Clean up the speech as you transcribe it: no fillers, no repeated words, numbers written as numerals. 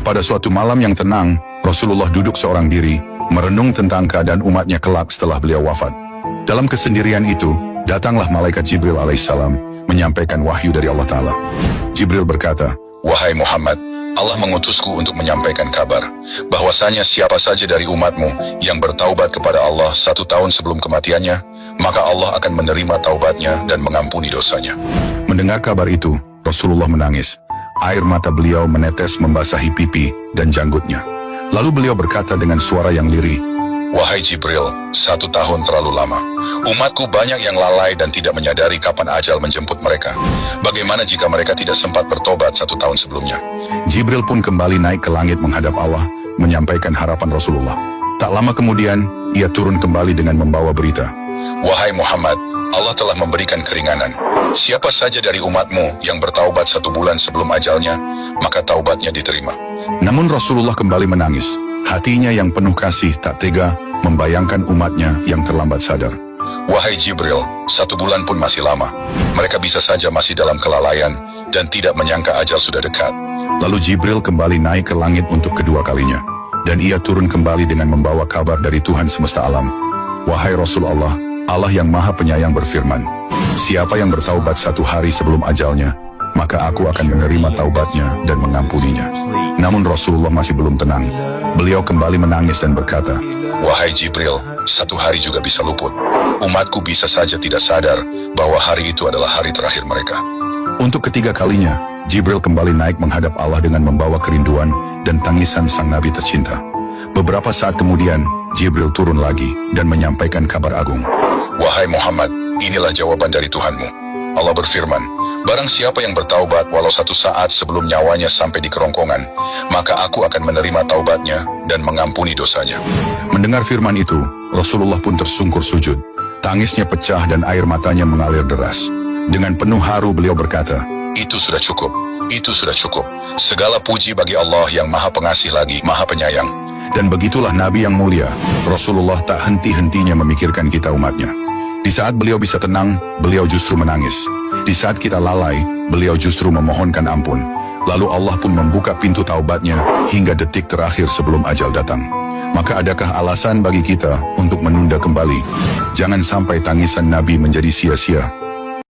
Pada suatu malam yang tenang, Rasulullah duduk seorang diri, merenung tentang keadaan umatnya kelak setelah beliau wafat. Dalam kesendirian itu, datanglah malaikat Jibril alaihissalam, menyampaikan wahyu dari Allah Ta'ala. Jibril berkata, "Wahai Muhammad, Allah mengutusku untuk menyampaikan kabar, bahwasanya siapa saja dari umatmu yang bertaubat kepada Allah 1 tahun sebelum kematiannya, maka Allah akan menerima taubatnya dan mengampuni dosanya." Mendengar kabar itu, Rasulullah menangis. Air mata beliau menetes membasahi pipi dan janggutnya. Lalu beliau berkata dengan suara yang lirih, "Wahai Jibril, 1 tahun terlalu lama. Umatku banyak yang lalai dan tidak menyadari kapan ajal menjemput mereka. Bagaimana jika mereka tidak sempat bertobat 1 tahun sebelumnya?" Jibril pun kembali naik ke langit menghadap Allah, menyampaikan harapan Rasulullah. Tak lama kemudian, ia turun kembali dengan membawa berita, "Wahai Muhammad, Allah telah memberikan keringanan. Siapa saja dari umatmu yang bertaubat 1 bulan sebelum ajalnya, maka taubatnya diterima." Namun Rasulullah kembali menangis. Hatinya yang penuh kasih tak tega membayangkan umatnya yang terlambat sadar. "Wahai Jibril, 1 bulan pun masih lama. Mereka bisa saja masih dalam kelalaian dan tidak menyangka ajal sudah dekat." Lalu Jibril kembali naik ke langit untuk kedua kalinya. Dan ia turun kembali dengan membawa kabar dari Tuhan semesta alam. "Wahai Rasulullah, Allah yang Maha Penyayang berfirman, siapa yang bertaubat 1 hari sebelum ajalnya, maka aku akan menerima taubatnya dan mengampuninya." Namun Rasulullah masih belum tenang. Beliau kembali menangis dan berkata, "Wahai Jibril, 1 hari juga bisa luput. Umatku bisa saja tidak sadar bahwa hari itu adalah hari terakhir mereka." Untuk ketiga kalinya, Jibril kembali naik menghadap Allah dengan membawa kerinduan dan tangisan sang Nabi tercinta. Beberapa saat kemudian, Jibril turun lagi dan menyampaikan kabar agung. "Wahai Muhammad, inilah jawaban dari Tuhanmu. Allah berfirman, barang siapa yang bertaubat walau 1 saat sebelum nyawanya sampai di kerongkongan, maka aku akan menerima taubatnya dan mengampuni dosanya." Mendengar firman itu, Rasulullah pun tersungkur sujud. Tangisnya pecah dan air matanya mengalir deras. Dengan penuh haru beliau berkata, "Itu sudah cukup, itu sudah cukup. Segala puji bagi Allah yang Maha Pengasih lagi Maha Penyayang." Dan begitulah Nabi yang mulia, Rasulullah tak henti-hentinya memikirkan kita umatnya. Di saat beliau bisa tenang, beliau justru menangis. Di saat kita lalai, beliau justru memohonkan ampun. Lalu Allah pun membuka pintu taubatnya hingga detik terakhir sebelum ajal datang. Maka adakah alasan bagi kita untuk menunda kembali? Jangan sampai tangisan Nabi menjadi sia-sia.